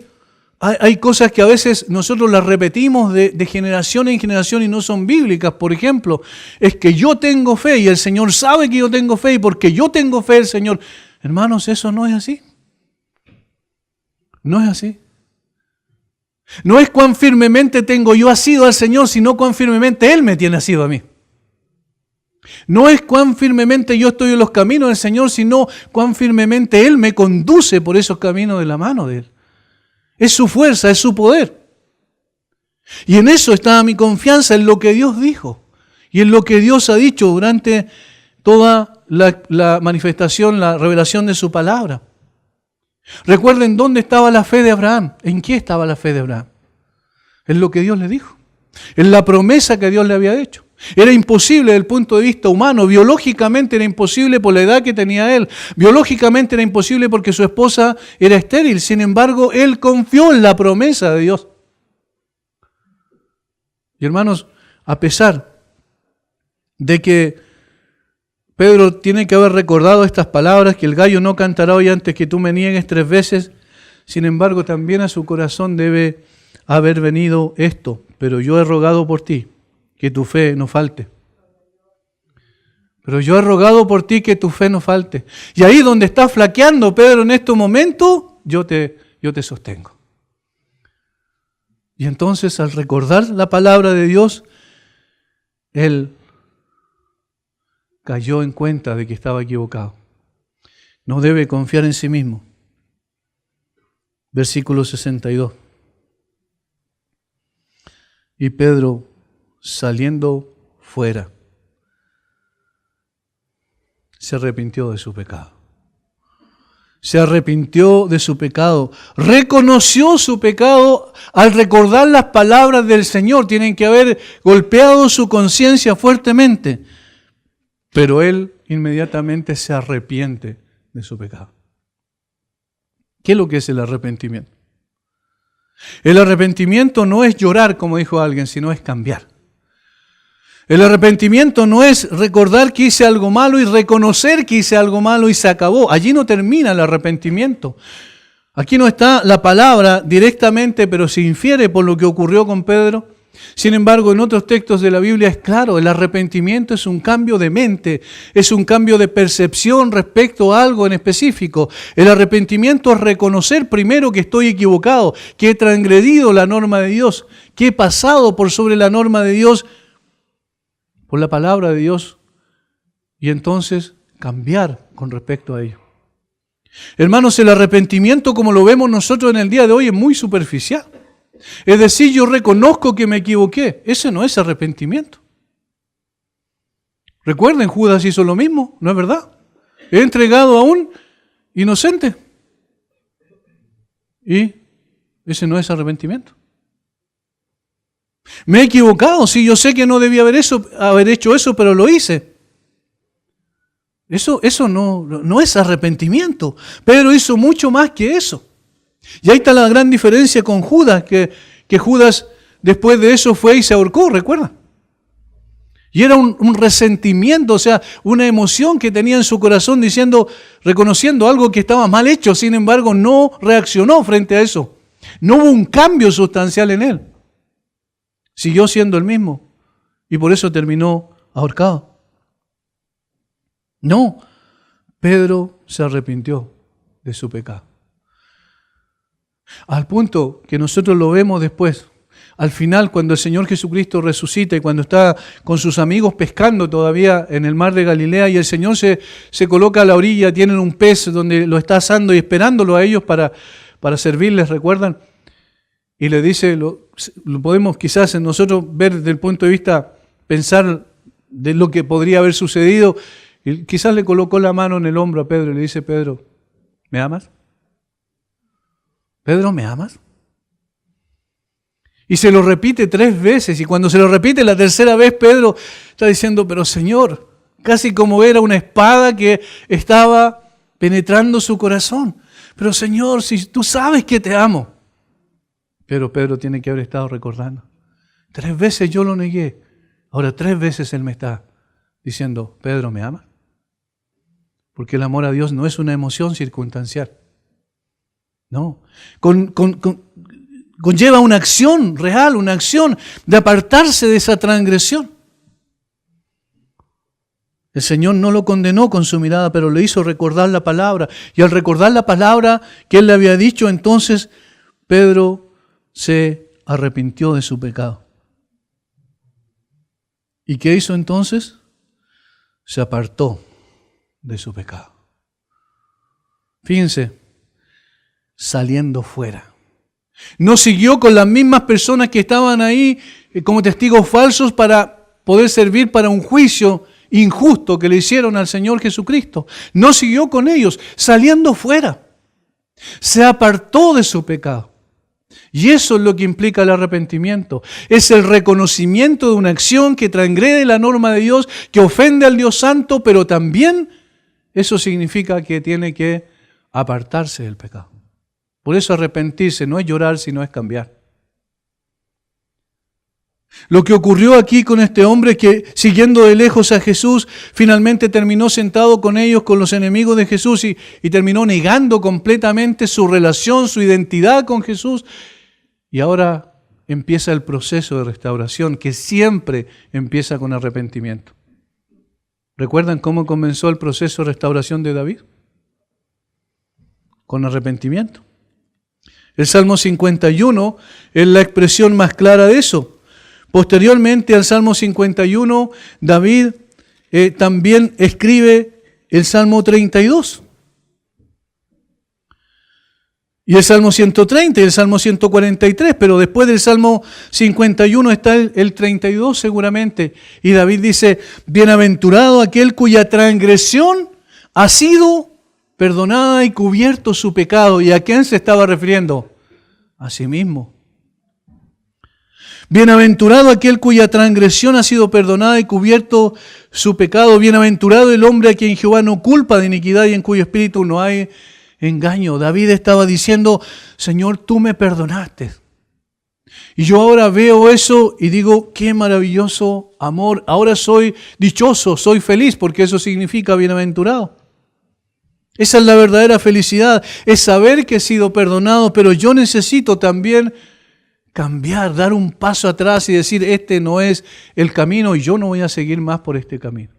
hay cosas que a veces nosotros las repetimos de generación en generación y no son bíblicas. Por ejemplo, es que yo tengo fe y el Señor sabe que yo tengo fe, y porque yo tengo fe el Señor. Hermanos, eso no es así. No es así. No es cuán firmemente tengo yo asido al Señor, sino cuán firmemente Él me tiene asido a mí. No es cuán firmemente yo estoy en los caminos del Señor, sino cuán firmemente Él me conduce por esos caminos de la mano de Él. Es su fuerza, es su poder. Y en eso está mi confianza, en lo que Dios dijo y en lo que Dios ha dicho durante toda la manifestación, la revelación de su palabra. Recuerden dónde estaba la fe de Abraham. ¿En qué estaba la fe de Abraham? En lo que Dios le dijo, en la promesa que Dios le había hecho. Era imposible desde el punto de vista humano, biológicamente era imposible por la edad que tenía él, biológicamente era imposible porque su esposa era estéril, sin embargo, él confió en la promesa de Dios. Y hermanos, a pesar de que Pedro tiene que haber recordado estas palabras, que el gallo no cantará hoy antes que tú me niegues 3 veces, sin embargo, también a su corazón debe haber venido esto: pero yo he rogado por ti, que tu fe no falte. Pero yo he rogado por ti que tu fe no falte. Y ahí donde está flaqueando Pedro en este momento, yo te sostengo. Y entonces al recordar la palabra de Dios, él cayó en cuenta de que estaba equivocado. No debe confiar en sí mismo. Versículo 62. Y Pedro, saliendo fuera, se arrepintió de su pecado. Se arrepintió de su pecado. Reconoció su pecado al recordar las palabras del Señor. Tienen que haber golpeado su conciencia fuertemente. Pero él inmediatamente se arrepiente de su pecado. ¿Qué es lo que es el arrepentimiento? El arrepentimiento no es llorar, como dijo alguien, sino es cambiar. El arrepentimiento no es recordar que hice algo malo y reconocer que hice algo malo y se acabó. Allí no termina el arrepentimiento. Aquí no está la palabra directamente, pero se infiere por lo que ocurrió con Pedro. Sin embargo, en otros textos de la Biblia es claro, el arrepentimiento es un cambio de mente, es un cambio de percepción respecto a algo en específico. El arrepentimiento es reconocer primero que estoy equivocado, que he transgredido la norma de Dios, que he pasado por sobre la norma de Dios, por la palabra de Dios, y entonces cambiar con respecto a ello. Hermanos, el arrepentimiento como lo vemos nosotros en el día de hoy es muy superficial. Es decir, yo reconozco que me equivoqué. Ese no es arrepentimiento. Recuerden, Judas hizo lo mismo, ¿no es verdad? He entregado a un inocente. Y ese no es arrepentimiento. Me he equivocado, sí, yo sé que no debía haber hecho eso, pero lo hice. Eso no es arrepentimiento. Pedro hizo mucho más que eso. Y ahí está la gran diferencia con Judas, que Judas después de eso fue y se ahorcó, ¿recuerdan? Y era un resentimiento, o sea, una emoción que tenía en su corazón reconociendo algo que estaba mal hecho, sin embargo no reaccionó frente a eso. No hubo un cambio sustancial en él. Siguió siendo el mismo y por eso terminó ahorcado. No, Pedro se arrepintió de su pecado. Al punto que nosotros lo vemos después, al final cuando el Señor Jesucristo resucita y cuando está con sus amigos pescando todavía en el mar de Galilea y el Señor se coloca a la orilla, tienen un pez donde lo está asando y esperándolo a ellos para servirles, ¿recuerdan? Y le dice, lo podemos quizás nosotros ver desde el punto de vista, pensar de lo que podría haber sucedido, y quizás le colocó la mano en el hombro a Pedro y le dice, Pedro, ¿me amas? Pedro, ¿me amas? Y se lo repite 3 veces, y cuando se lo repite la tercera vez, Pedro está diciendo, pero Señor, casi como era una espada que estaba penetrando su corazón. Pero Señor, si tú sabes que te amo. Pero Pedro tiene que haber estado recordando. 3 veces yo lo negué, ahora 3 veces él me está diciendo, Pedro, ¿me amas? Porque el amor a Dios no es una emoción circunstancial. No, conlleva una acción real, una acción de apartarse de esa transgresión. El Señor no lo condenó con su mirada, pero le hizo recordar la palabra. Y al recordar la palabra que Él le había dicho, entonces Pedro se arrepintió de su pecado. ¿Y qué hizo entonces? Se apartó de su pecado. Fíjense, saliendo fuera. No siguió con las mismas personas que estaban ahí como testigos falsos para poder servir para un juicio injusto que le hicieron al Señor Jesucristo. No siguió con ellos, saliendo fuera. Se apartó de su pecado. Y eso es lo que implica el arrepentimiento. Es el reconocimiento de una acción que transgrede la norma de Dios, que ofende al Dios Santo, pero también eso significa que tiene que apartarse del pecado. Por eso arrepentirse no es llorar, sino es cambiar. Lo que ocurrió aquí con este hombre que, siguiendo de lejos a Jesús, finalmente terminó sentado con ellos, con los enemigos de Jesús, y terminó negando completamente su relación, su identidad con Jesús. Y ahora empieza el proceso de restauración, que siempre empieza con arrepentimiento. ¿Recuerdan cómo comenzó el proceso de restauración de David? Con arrepentimiento. El Salmo 51 es la expresión más clara de eso. Posteriormente al Salmo 51, David también escribe el Salmo 32. Y el Salmo 130 y el Salmo 143, pero después del Salmo 51 está el 32 seguramente. Y David dice, bienaventurado aquel cuya transgresión ha sido perdonada y cubierto su pecado. ¿Y a quién se estaba refiriendo? A sí mismo. Bienaventurado aquel cuya transgresión ha sido perdonada y cubierto su pecado. Bienaventurado el hombre a quien Jehová no culpa de iniquidad y en cuyo espíritu no hay engaño. David estaba diciendo, Señor, tú me perdonaste. Y yo ahora veo eso y digo, qué maravilloso amor. Ahora soy dichoso, soy feliz, porque eso significa bienaventurado. Esa es la verdadera felicidad, es saber que he sido perdonado, pero yo necesito también cambiar, dar un paso atrás y decir, este no es el camino y yo no voy a seguir más por este camino.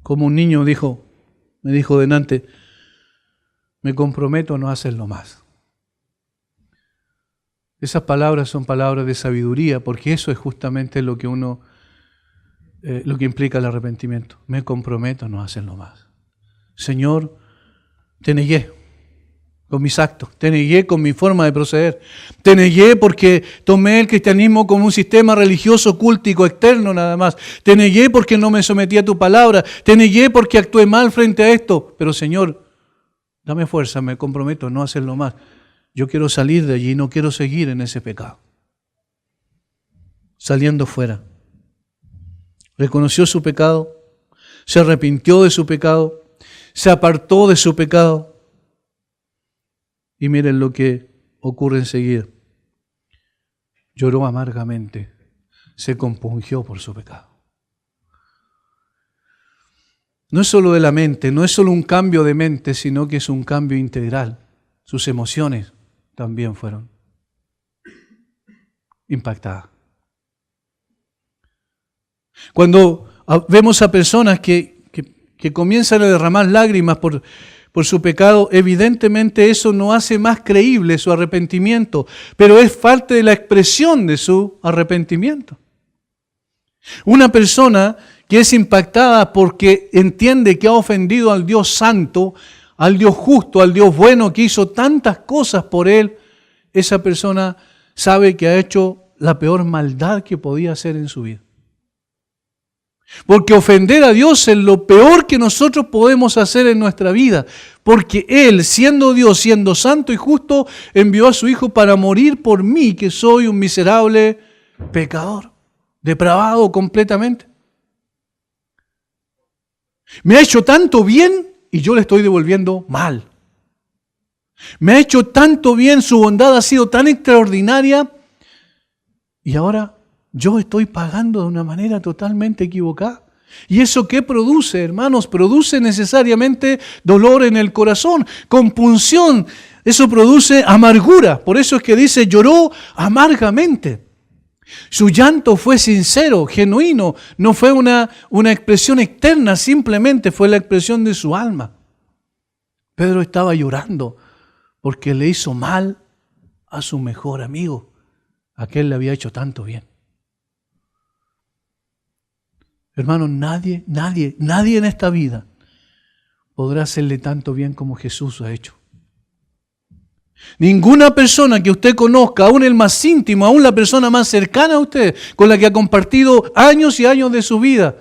Como un niño me dijo delante, me comprometo a no hacerlo más. Esas palabras son palabras de sabiduría, porque eso es justamente lo que implica el arrepentimiento. Me comprometo a no hacerlo más. Señor, te negué con mis actos, te negué con mi forma de proceder, te negué porque tomé el cristianismo como un sistema religioso, cultico, externo nada más, te negué porque no me sometí a tu palabra, te negué porque actué mal frente a esto, pero Señor, dame fuerza, me comprometo a no hacerlo más. Yo quiero salir de allí, no quiero seguir en ese pecado. Saliendo fuera. Reconoció su pecado, se arrepintió de su pecado, se apartó de su pecado. Y miren lo que ocurre enseguida. Lloró amargamente, se compungió por su pecado. No es solo de la mente, no es solo un cambio de mente, sino que es un cambio integral. Sus emociones también fueron impactadas. Cuando vemos a personas que comienzan a derramar lágrimas por su pecado, evidentemente eso no hace más creíble su arrepentimiento, pero es parte de la expresión de su arrepentimiento. Una persona que es impactada porque entiende que ha ofendido al Dios santo, al Dios justo, al Dios bueno que hizo tantas cosas por él, esa persona sabe que ha hecho la peor maldad que podía hacer en su vida. Porque ofender a Dios es lo peor que nosotros podemos hacer en nuestra vida. Porque Él, siendo Dios, siendo santo y justo, envió a su Hijo para morir por mí, que soy un miserable pecador, depravado completamente. Me ha hecho tanto bien y yo le estoy devolviendo mal. Me ha hecho tanto bien, su bondad ha sido tan extraordinaria y ahora yo estoy pagando de una manera totalmente equivocada. ¿Y eso qué produce, hermanos? Produce necesariamente dolor en el corazón, compunción. Eso produce amargura. Por eso es que dice, lloró amargamente. Su llanto fue sincero, genuino. No fue una expresión externa, simplemente fue la expresión de su alma. Pedro estaba llorando porque le hizo mal a su mejor amigo. Aquel le había hecho tanto bien. Hermanos, nadie en esta vida podrá hacerle tanto bien como Jesús ha hecho. Ninguna persona que usted conozca, aún el más íntimo, aún la persona más cercana a usted, con la que ha compartido años y años de su vida,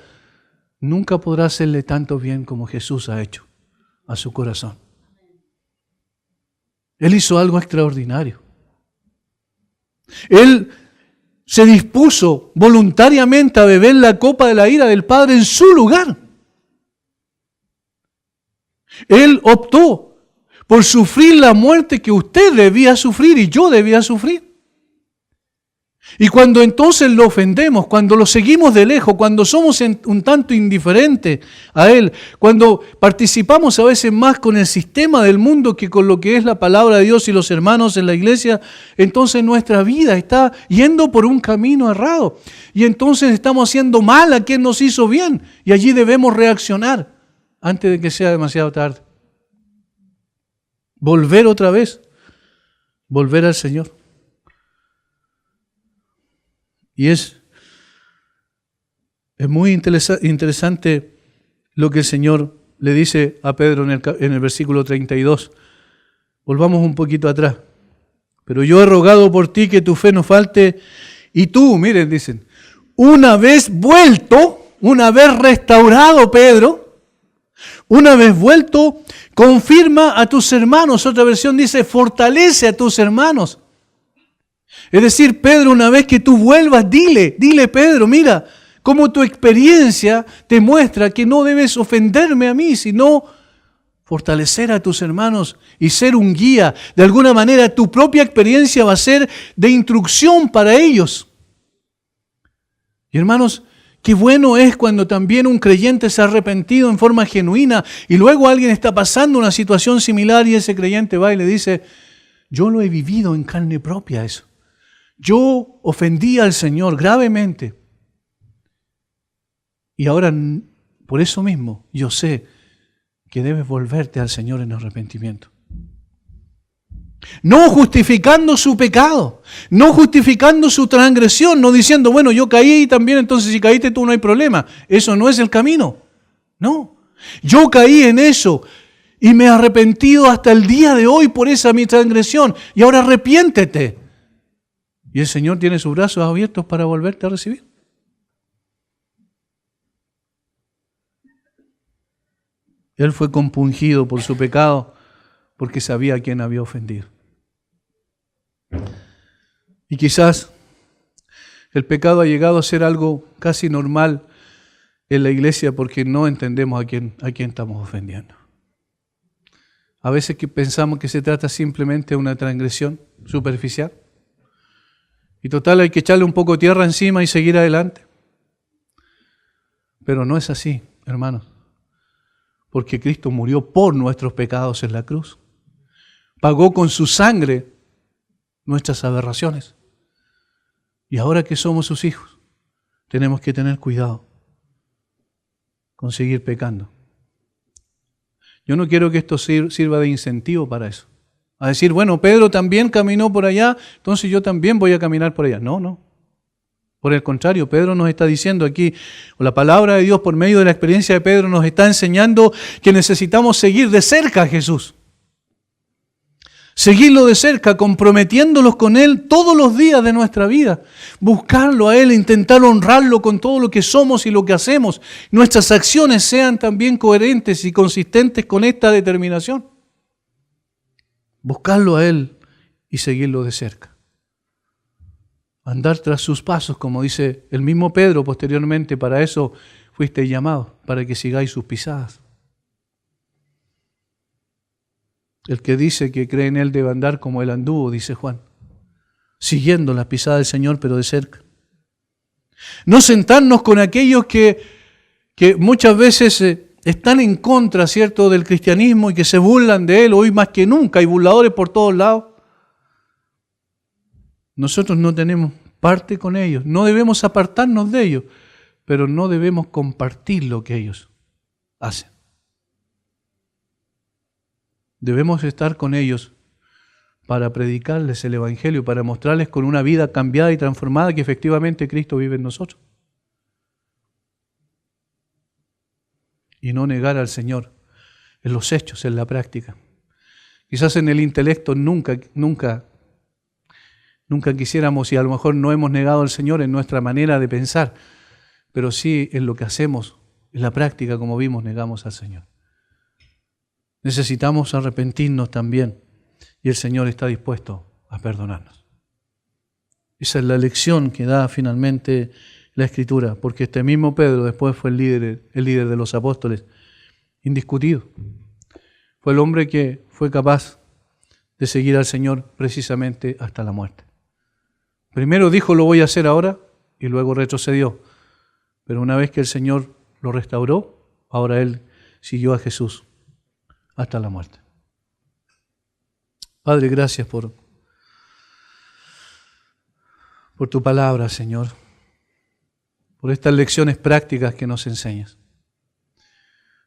nunca podrá hacerle tanto bien como Jesús ha hecho a su corazón. Él hizo algo extraordinario. Él se dispuso voluntariamente a beber la copa de la ira del Padre en su lugar. Él optó por sufrir la muerte que usted debía sufrir y yo debía sufrir. Y cuando entonces lo ofendemos, cuando lo seguimos de lejos, cuando somos un tanto indiferentes a Él, cuando participamos a veces más con el sistema del mundo que con lo que es la palabra de Dios y los hermanos en la iglesia, entonces nuestra vida está yendo por un camino errado. Y entonces estamos haciendo mal a quien nos hizo bien. Y allí debemos reaccionar antes de que sea demasiado tarde. Volver otra vez, volver al Señor. Y es muy interesante lo que el Señor le dice a Pedro en el versículo 32. Volvamos un poquito atrás. Pero yo he rogado por ti que tu fe no falte. Y tú, miren, dicen, una vez vuelto, una vez restaurado Pedro, una vez vuelto, confirma a tus hermanos. Otra versión dice, fortalece a tus hermanos. Es decir, Pedro, una vez que tú vuelvas, dile Pedro, mira, cómo tu experiencia te muestra que no debes ofenderme a mí, sino fortalecer a tus hermanos y ser un guía. De alguna manera, tu propia experiencia va a ser de instrucción para ellos. Y hermanos, qué bueno es cuando también un creyente se ha arrepentido en forma genuina y luego alguien está pasando una situación similar y ese creyente va y le dice, yo lo he vivido en carne propia eso. Yo ofendí al Señor gravemente. Y ahora, por eso mismo, yo sé que debes volverte al Señor en arrepentimiento. No justificando su pecado, no justificando su transgresión, no diciendo, bueno, yo caí también, entonces si caíste tú no hay problema. Eso no es el camino. No. Yo caí en eso y me he arrepentido hasta el día de hoy por esa mi transgresión. Y ahora arrepiéntete. Y el Señor tiene sus brazos abiertos para volverte a recibir. Él fue compungido por su pecado porque sabía a quién había ofendido. Y quizás el pecado ha llegado a ser algo casi normal en la iglesia porque no entendemos a quién estamos ofendiendo. A veces que pensamos que se trata simplemente de una transgresión superficial. Y total, hay que echarle un poco de tierra encima y seguir adelante. Pero no es así, hermanos. Porque Cristo murió por nuestros pecados en la cruz. Pagó con su sangre nuestras aberraciones. Y ahora que somos sus hijos, tenemos que tener cuidado con seguir pecando. Yo no quiero que esto sirva de incentivo para eso. A decir, bueno, Pedro también caminó por allá, entonces yo también voy a caminar por allá. No. Por el contrario, Pedro nos está diciendo aquí, o la palabra de Dios por medio de la experiencia de Pedro nos está enseñando que necesitamos seguir de cerca a Jesús. Seguirlo de cerca, comprometiéndolos con Él todos los días de nuestra vida. Buscarlo a Él, intentar honrarlo con todo lo que somos y lo que hacemos. Nuestras acciones sean también coherentes y consistentes con esta determinación. Buscarlo a Él y seguirlo de cerca. Andar tras sus pasos, como dice el mismo Pedro posteriormente, para eso fuiste llamado, para que sigáis sus pisadas. El que dice que cree en Él debe andar como Él anduvo, dice Juan, siguiendo las pisadas del Señor, pero de cerca. No sentarnos con aquellos que muchas veces están en contra, ¿cierto?, del cristianismo y que se burlan de Él, hoy más que nunca, hay burladores por todos lados. Nosotros no tenemos parte con ellos, no debemos apartarnos de ellos, pero no debemos compartir lo que ellos hacen. Debemos estar con ellos para predicarles el Evangelio, para mostrarles con una vida cambiada y transformada que efectivamente Cristo vive en nosotros. Y no negar al Señor en los hechos, en la práctica. Quizás en el intelecto nunca quisiéramos, y a lo mejor no hemos negado al Señor en nuestra manera de pensar, pero sí en lo que hacemos, en la práctica, como vimos, negamos al Señor. Necesitamos arrepentirnos también, y el Señor está dispuesto a perdonarnos. Esa es la lección que da finalmente la Escritura, porque este mismo Pedro después fue el líder de los apóstoles, indiscutido. Fue el hombre que fue capaz de seguir al Señor precisamente hasta la muerte. Primero dijo, lo voy a hacer ahora, y luego retrocedió. Pero una vez que el Señor lo restauró, ahora él siguió a Jesús hasta la muerte. Padre, gracias por tu palabra, Señor, por estas lecciones prácticas que nos enseñas.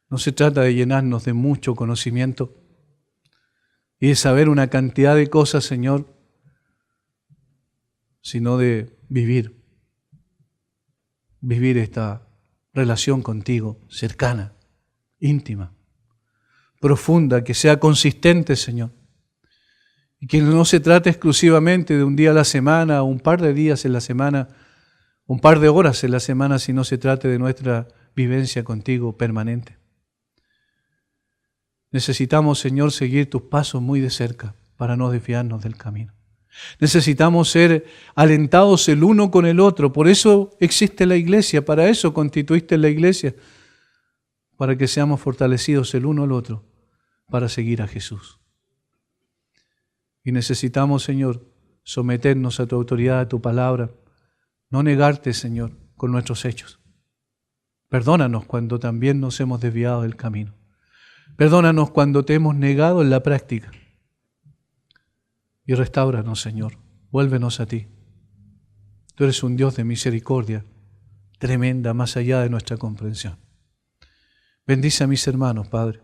No se trata de llenarnos de mucho conocimiento y de saber una cantidad de cosas, Señor, sino de vivir esta relación contigo, cercana, íntima, profunda, que sea consistente, Señor. Y que no se trate exclusivamente de un día a la semana, o un par de días en la semana, un par de horas en la semana, sino se trate de nuestra vivencia contigo permanente. Necesitamos, Señor, seguir tus pasos muy de cerca para no desviarnos del camino. Necesitamos ser alentados el uno con el otro. Por eso existe la iglesia, para eso constituiste la iglesia, para que seamos fortalecidos el uno al otro, para seguir a Jesús. Y necesitamos, Señor, someternos a tu autoridad, a tu palabra, no negarte, Señor, con nuestros hechos. Perdónanos cuando también nos hemos desviado del camino. Perdónanos cuando te hemos negado en la práctica. Y restáuranos, Señor. Vuélvenos a ti. Tú eres un Dios de misericordia tremenda, más allá de nuestra comprensión. Bendice a mis hermanos, Padre,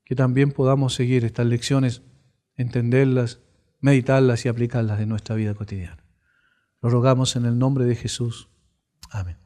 que también podamos seguir estas lecciones, entenderlas, meditarlas y aplicarlas en nuestra vida cotidiana. Lo rogamos en el nombre de Jesús. Amén.